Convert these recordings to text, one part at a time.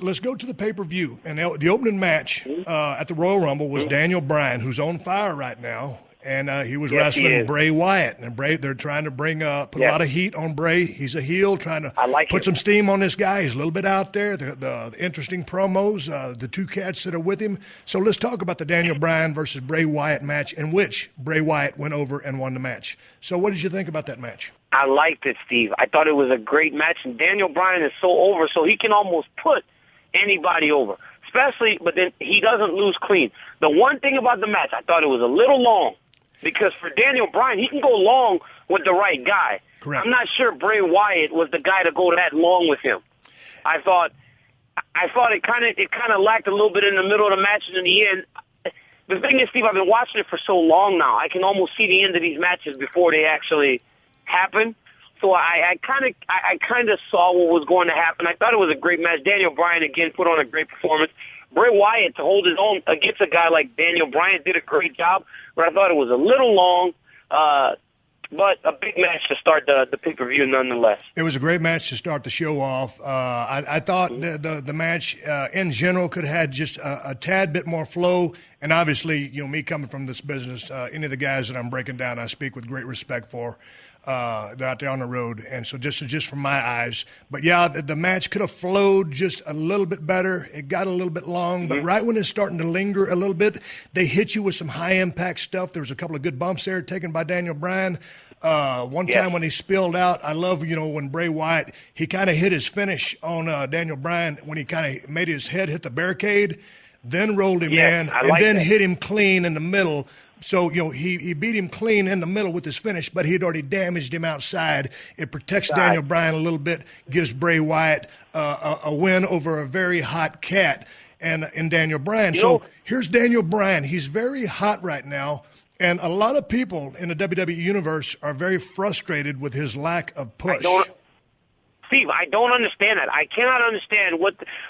Let's go to the pay-per-view. And the opening match at the Royal Rumble was Daniel Bryan, who's on fire right now. And he was wrestling Bray Wyatt. And they're trying to put a lot of heat on Bray. He's a heel, trying to put some steam on this guy. He's a little bit out there. The interesting promos, the two cats that are with him. So let's talk about the Daniel Bryan versus Bray Wyatt match, in which Bray Wyatt went over and won the match. So what did you think about that match? I liked it, Steve. I thought it was a great match. And Daniel Bryan is so over, so he can almost put anybody over. But then he doesn't lose clean. The one thing about the match, I thought it was a little long. Because for Daniel Bryan, he can go long with the right guy. Correct. I'm not sure Bray Wyatt was the guy to go that long with him. I thought it kind of lacked a little bit in the middle of the match, and in the end, the thing is, Steve, I've been watching it for so long now. I can almost see the end of these matches before they actually happen. So I kind of saw what was going to happen. I thought it was a great match. Daniel Bryan again put on a great performance. Bray Wyatt, to hold his own against a guy like Daniel Bryan, did a great job, but I thought it was a little long, but a big match to start the pay-per-view nonetheless. It was a great match to start the show off. I thought the match in general could have had just a tad bit more flow, and obviously, me coming from this business, any of the guys that I'm breaking down, I speak with great respect for. They're out there on the road, and so just from my eyes. But yeah, the match could have flowed just a little bit better. It got a little bit long, but right when it's starting to linger a little bit, they hit you with some high-impact stuff. There was a couple of good bumps there taken by Daniel Bryan. One time when he spilled out, I love, when Bray Wyatt, he kind of hit his finish on Daniel Bryan when he kind of made his head hit the barricade, then rolled him in, and then hit him clean in the middle. So, he beat him clean in the middle with his finish, but he had already damaged him outside. It protects Daniel Bryan a little bit, gives Bray Wyatt a win over a very hot cat and in Daniel Bryan. So here's Daniel Bryan. He's very hot right now, and a lot of people in the WWE Universe are very frustrated with his lack of push. Steve, I don't understand that. I cannot understand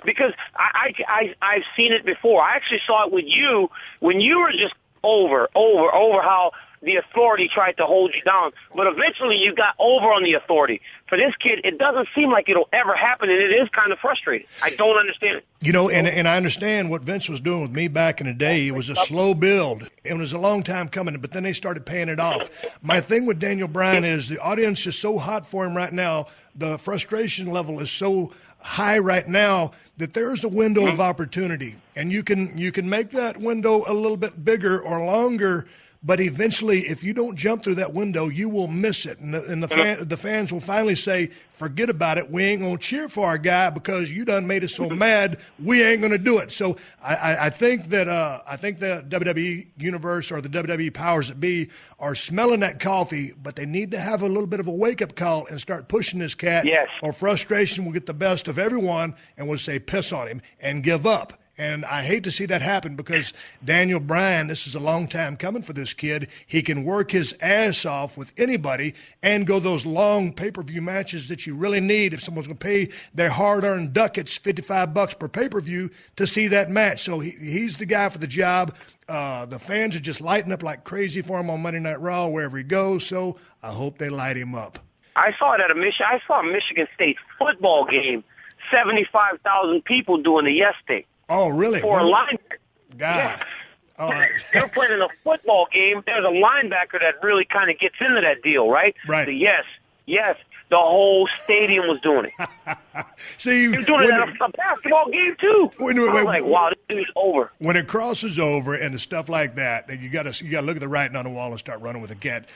because I've seen it before. I actually saw it with you when you were just over how the authority tried to hold you down. But eventually you got over on the authority. For this kid, it doesn't seem like it'll ever happen, and it is kind of frustrating. I don't understand it. And I understand what Vince was doing with me back in the day. It was a slow build. It was a long time coming, but then they started paying it off. My thing with Daniel Bryan is the audience is so hot for him right now. The frustration level is so high right now that there's a window of opportunity, and you can make that window a little bit bigger or longer, but eventually if you don't jump through that window, you will miss it, and the fans will finally say, forget about it, we ain't going to cheer for our guy because you done made us so mad, we ain't going to do it. So I think that the WWE Universe or the WWE powers that be are smelling that coffee, but they need to have a little bit of a wake-up call and start pushing this cat, or frustration will get the best of everyone and will say piss on him and give up. And I hate to see that happen because Daniel Bryan, this is a long time coming for this kid. He can work his ass off with anybody and go those long pay-per-view matches that you really need if someone's going to pay their hard-earned ducats, $55 per pay-per-view, to see that match. So he's the guy for the job. The fans are just lighting up like crazy for him on Monday Night Raw wherever he goes. So I hope they light him up. I saw it at a Michigan State football game, 75,000 people doing the yes thing. Oh, really? For a linebacker. God. Yeah. They're playing in a football game. There's a linebacker that really kind of gets into that deal, right? Right. The yes. The whole stadium was doing it. See, he was doing it at a basketball game, too. I was like, wow, this dude's over. When it crosses over and the stuff like that, you got to look at the writing on the wall and start running with a cat.